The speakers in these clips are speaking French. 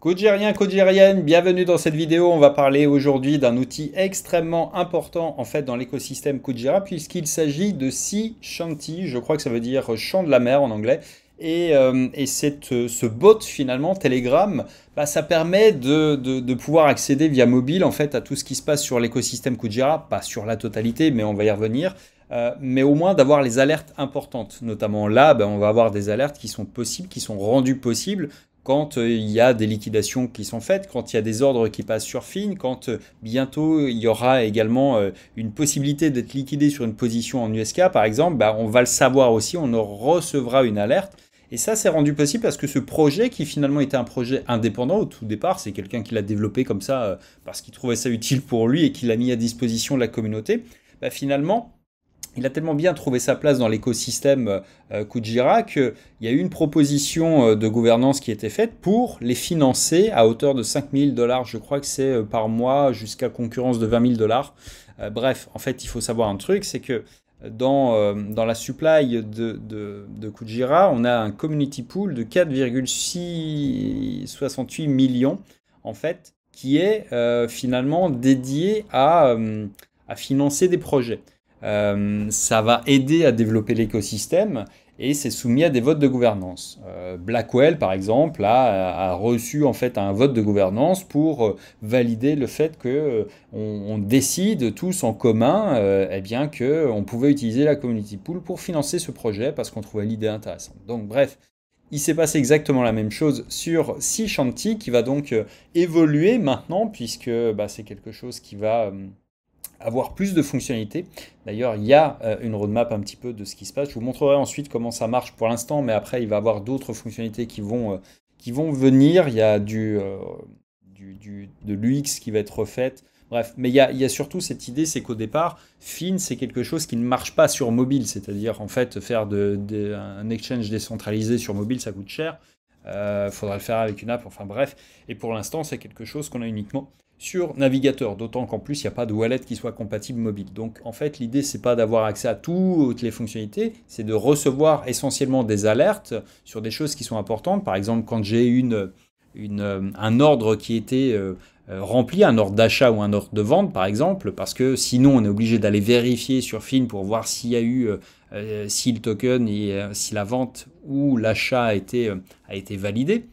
Codegérien, codegérienne, bienvenue dans cette vidéo. On va parler aujourd'hui d'un outil extrêmement important en fait dans l'écosystème Codejira puisqu'il s'agit de Sea Shanty. Je crois que ça veut dire chant de la mer en anglais. Ce bot finalement, Telegram, ça permet de pouvoir accéder via mobile en fait à tout ce qui se passe sur l'écosystème Codejira, pas sur la totalité, mais on va y revenir. Mais au moins d'avoir les alertes importantes. Notamment là, on va avoir des alertes qui sont possibles, qui sont rendues possibles quand il y a des liquidations qui sont faites, quand il y a des ordres qui passent sur Fin, quand bientôt il y aura également une possibilité d'être liquidé sur une position en USK par exemple, on va le savoir aussi, on recevra une alerte. Et ça, c'est rendu possible parce que ce projet, qui finalement était un projet indépendant au tout départ, c'est quelqu'un qui l'a développé comme ça parce qu'il trouvait ça utile pour lui et qu'il l'a mis à disposition de la communauté, finalement, il a tellement bien trouvé sa place dans l'écosystème Codejira qu'il y a eu une proposition de gouvernance qui a été faite pour les financer à hauteur de 5 000 $, je crois que c'est par mois, jusqu'à concurrence de 20 000 $. Bref, en fait, il faut savoir un truc, c'est que dans la supply de Codejira, on a un community pool de 4,68 millions, en fait, qui est finalement dédié à financer des projets. Ça va aider à développer l'écosystème et c'est soumis à des votes de gouvernance. Blackwell, par exemple, a reçu en fait un vote de gouvernance pour valider le fait que on décide tous en commun eh bien que on pouvait utiliser la community pool pour financer ce projet parce qu'on trouvait l'idée intéressante. Donc bref, il s'est passé exactement la même chose sur Sea Shanty qui va donc évoluer maintenant puisque c'est quelque chose qui va avoir plus de fonctionnalités. D'ailleurs, il y a une roadmap un petit peu de ce qui se passe. Je vous montrerai ensuite comment ça marche pour l'instant, mais après, il va y avoir d'autres fonctionnalités qui vont venir. Il y a de l'UX qui va être refaite. Bref, mais il y a surtout cette idée, c'est qu'au départ, Fin, c'est quelque chose qui ne marche pas sur mobile. C'est-à-dire, en fait, faire un exchange décentralisé sur mobile, ça coûte cher. Il faudra le faire avec une app, enfin bref. Et pour l'instant, c'est quelque chose qu'on a uniquement sur navigateur, d'autant qu'en plus, il n'y a pas de wallet qui soit compatible mobile. Donc en fait, l'idée, c'est pas d'avoir accès à toutes les fonctionnalités, c'est de recevoir essentiellement des alertes sur des choses qui sont importantes. Par exemple, quand j'ai un ordre qui était rempli, un ordre d'achat ou un ordre de vente, par exemple, parce que sinon, on est obligé d'aller vérifier sur Fin pour voir s'il y a eu, si le token et si la vente ou l'achat a été validé.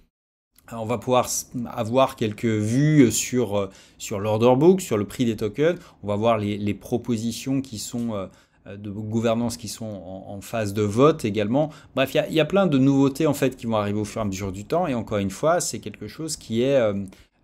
On va pouvoir avoir quelques vues sur l'order book, sur le prix des tokens. On va voir les propositions qui sont de gouvernance qui sont en phase de vote également. Bref, il y a plein de nouveautés en fait qui vont arriver au fur et à mesure du temps. Et encore une fois, c'est quelque chose qui est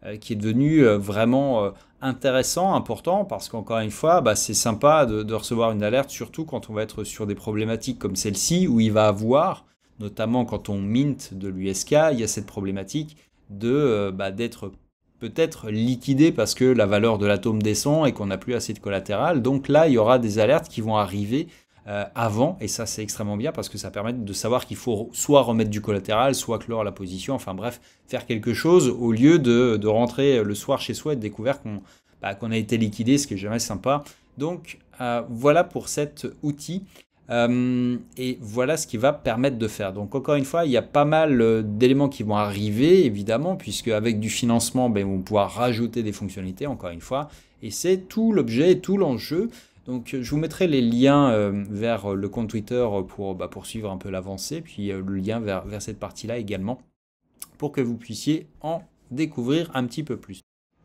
devenu vraiment intéressant, important, parce qu'encore une fois, c'est sympa de recevoir une alerte, surtout quand on va être sur des problématiques comme celle-ci, où il va avoir notamment quand on mint de l'USK, il y a cette problématique d'être peut-être liquidé parce que la valeur de l'atome descend et qu'on n'a plus assez de collatéral. Donc là, il y aura des alertes qui vont arriver avant, et ça c'est extrêmement bien parce que ça permet de savoir qu'il faut soit remettre du collatéral, soit clore la position, enfin bref, faire quelque chose au lieu de rentrer le soir chez soi et de découvrir qu'on a été liquidé, ce qui est jamais sympa. Donc voilà pour cet outil. Et voilà ce qui va permettre de faire. Donc encore une fois, il y a pas mal d'éléments qui vont arriver, évidemment, puisque avec du financement, on va pouvoir rajouter des fonctionnalités, encore une fois. Et c'est tout l'objet, tout l'enjeu. Donc je vous mettrai les liens vers le compte Twitter pour suivre un peu l'avancée, puis le lien vers cette partie-là également, pour que vous puissiez en découvrir un petit peu plus.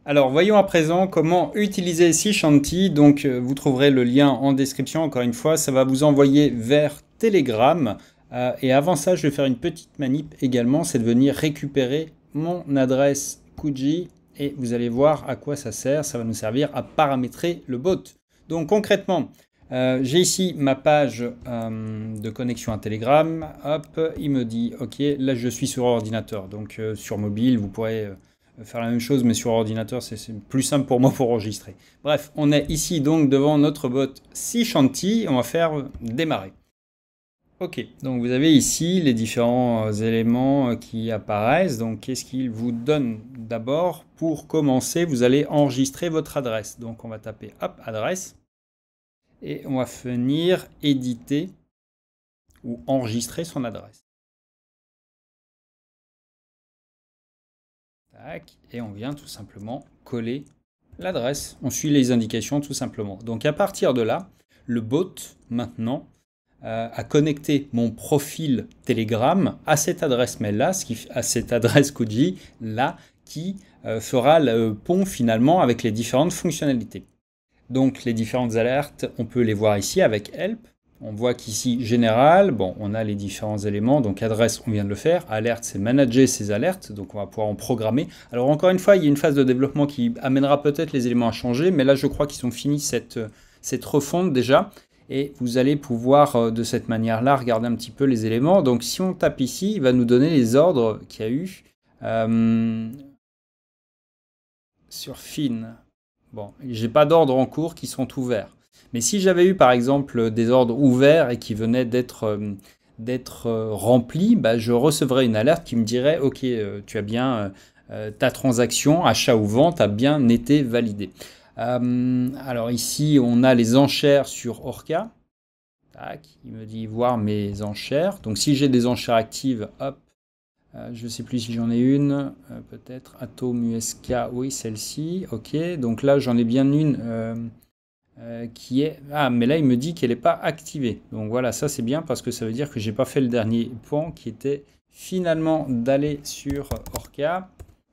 Alors voyons à présent comment utiliser Sea Shanty. Donc vous trouverez le lien en description. Encore une fois, ça va vous envoyer vers Telegram. Et avant ça, je vais faire une petite manip également. C'est de venir récupérer mon adresse Kuji. Et vous allez voir à quoi ça sert. Ça va nous servir à paramétrer le bot. Donc concrètement, j'ai ici ma page de connexion à Telegram. Hop, il me dit, ok, là je suis sur ordinateur. Donc sur mobile, vous pourrez faire la même chose, mais sur ordinateur, c'est plus simple pour moi pour enregistrer. Bref, on est ici donc devant notre bot Sea Shanty. On va faire démarrer. Ok, donc vous avez ici les différents éléments qui apparaissent. Donc qu'est-ce qu'il vous donne d'abord? Pour commencer, vous allez enregistrer votre adresse. Donc on va taper hop, adresse. Et on va venir éditer ou enregistrer son adresse. Tac, et on vient tout simplement coller l'adresse. On suit les indications tout simplement. Donc à partir de là, le bot maintenant a connecté mon profil Telegram à cette adresse mail-là, à cette adresse Koji là, qui fera le pont finalement avec les différentes fonctionnalités. Donc les différentes alertes, on peut les voir ici avec Help. On voit qu'ici, général, bon, on a les différents éléments. Donc adresse, on vient de le faire. Alerte, c'est manager ces alertes. Donc on va pouvoir en programmer. Alors encore une fois, il y a une phase de développement qui amènera peut-être les éléments à changer. Mais là, je crois qu'ils ont fini cette refonte déjà. Et vous allez pouvoir, de cette manière-là, regarder un petit peu les éléments. Donc si on tape ici, il va nous donner les ordres qu'il y a eu sur Fin. Bon, j'ai pas d'ordres en cours qui sont ouverts. Mais si j'avais eu par exemple des ordres ouverts et qui venaient d'être remplis, bah, je recevrais une alerte qui me dirait « Ok, tu as bien ta transaction, achat ou vente, a bien été validée ». Alors ici, on a les enchères sur Orca. Tac, il me dit voir mes enchères. Donc si j'ai des enchères actives, hop, je ne sais plus si j'en ai une, peut-être Atom USK, oui, celle-ci, ok. Donc là, j'en ai bien une qui est... Ah, mais là, il me dit qu'elle n'est pas activée. Donc voilà, ça c'est bien parce que ça veut dire que j'ai pas fait le dernier point qui était finalement d'aller sur Orca.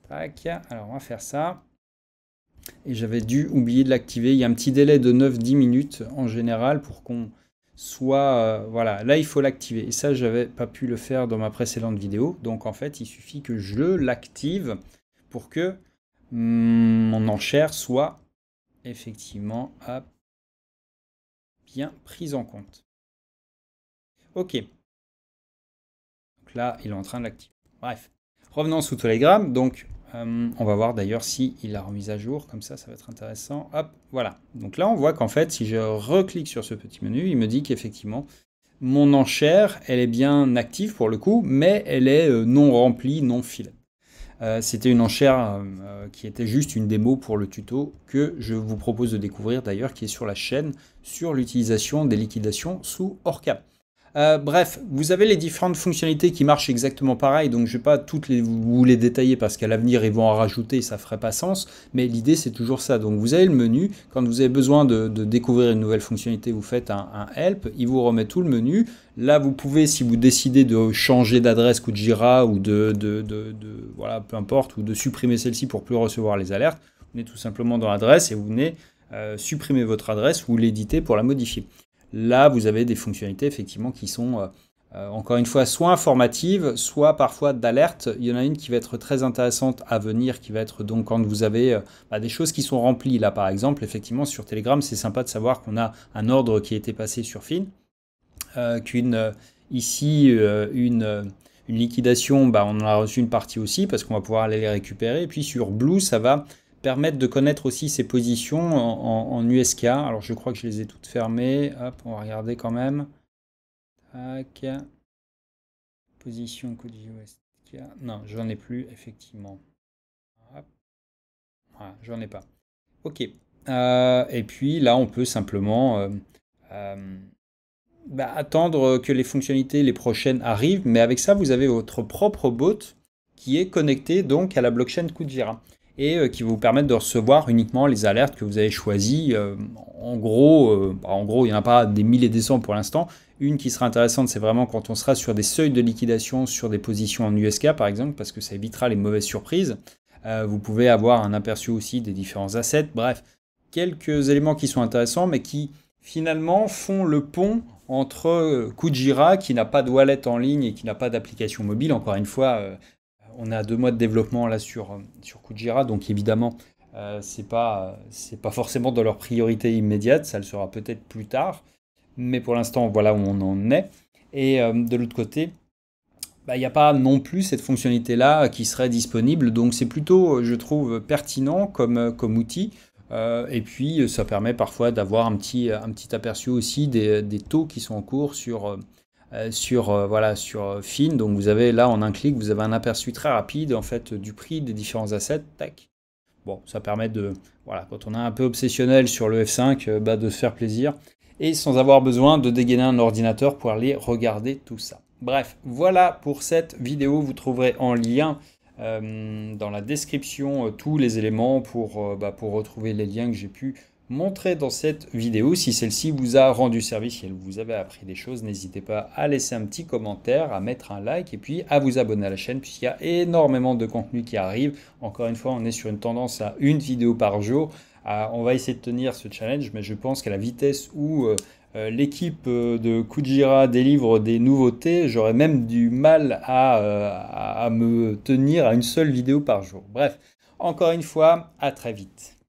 Tac, alors on va faire ça. Et j'avais dû oublier de l'activer. Il y a un petit délai de 9-10 minutes en général pour qu'on soit... voilà, là il faut l'activer. Et ça, j'avais pas pu le faire dans ma précédente vidéo. Donc en fait, il suffit que je l'active pour que mon enchère soit effectivement bien prise en compte. Ok. Donc là, il est en train de l'activer. Bref. Revenons sous Telegram. Donc, on va voir d'ailleurs si il a remis à jour. Comme ça, ça va être intéressant. Hop, voilà. Donc là, on voit qu'en fait, si je reclique sur ce petit menu, il me dit qu'effectivement, mon enchère, elle est bien active pour le coup, mais elle est non remplie, non filet. C'était une enchère qui était juste une démo pour le tuto que je vous propose de découvrir d'ailleurs, qui est sur la chaîne, sur l'utilisation des liquidations sous Orca. Bref, vous avez les différentes fonctionnalités qui marchent exactement pareil, donc je ne vais pas toutes vous les détailler parce qu'à l'avenir ils vont en rajouter, ça ne ferait pas sens, mais l'idée c'est toujours ça. Donc vous avez le menu, quand vous avez besoin de découvrir une nouvelle fonctionnalité, vous faites un help, il vous remet tout le menu. Là vous pouvez, si vous décidez de changer d'adresse Kujira ou voilà, peu importe, ou de supprimer celle-ci pour plus recevoir les alertes, vous venez tout simplement dans l'adresse et vous venez supprimer votre adresse ou l'éditer pour la modifier. Là, vous avez des fonctionnalités effectivement qui sont, encore une fois, soit informatives, soit parfois d'alerte. Il y en a une qui va être très intéressante à venir, qui va être donc quand vous avez des choses qui sont remplies. Là, par exemple, effectivement, sur Telegram, c'est sympa de savoir qu'on a un ordre qui a été passé sur Fin, ici, une liquidation, on en a reçu une partie aussi, parce qu'on va pouvoir aller les récupérer. Et puis sur Blue, ça va permettre de connaître aussi ses positions en USK. Alors je crois que je les ai toutes fermées. Hop, on va regarder quand même. Tac. Position Koji USK. Non, j'en ai plus, effectivement. Hop. Voilà, j'en ai pas. Ok. Et puis là, on peut simplement attendre que les fonctionnalités, les prochaines, arrivent. Mais avec ça, vous avez votre propre bot qui est connecté donc à la blockchain Kujira. Et qui va vous permettre de recevoir uniquement les alertes que vous avez choisies. En gros, il n'y en a pas des milliers et des cents pour l'instant. Une qui sera intéressante, c'est vraiment quand on sera sur des seuils de liquidation sur des positions en USK, par exemple, parce que ça évitera les mauvaises surprises. Vous pouvez avoir un aperçu aussi des différents assets. Bref, quelques éléments qui sont intéressants, mais qui finalement font le pont entre Kujira, qui n'a pas de wallet en ligne et qui n'a pas d'application mobile. Encore une fois, on a 2 mois de développement là sur Kujira, donc évidemment, c'est pas forcément dans leur priorité immédiate, ça le sera peut-être plus tard, mais pour l'instant, voilà où on en est. Et de l'autre côté, il n'y a pas non plus cette fonctionnalité-là qui serait disponible, donc c'est plutôt, je trouve, pertinent comme outil. Et puis, ça permet parfois d'avoir un petit aperçu aussi des taux qui sont en cours sur Fin. Donc vous avez là en un clic, vous avez un aperçu très rapide en fait du prix des différents assets. Tac. Bon, ça permet de, voilà, quand on est un peu obsessionnel sur le F5, de se faire plaisir et sans avoir besoin de dégainer un ordinateur pour aller regarder tout ça. Bref, voilà pour cette vidéo. Vous trouverez en lien dans la description tous les éléments pour retrouver les liens que j'ai pu montrer dans cette vidéo. Si celle-ci vous a rendu service, si vous avez appris des choses, n'hésitez pas à laisser un petit commentaire, à mettre un like et puis à vous abonner à la chaîne puisqu'il y a énormément de contenu qui arrive. Encore une fois, on est sur une tendance à une vidéo par jour. On va essayer de tenir ce challenge, mais je pense qu'à la vitesse où l'équipe de Kujira délivre des nouveautés, j'aurais même du mal à me tenir à une seule vidéo par jour. Bref, encore une fois, à très vite.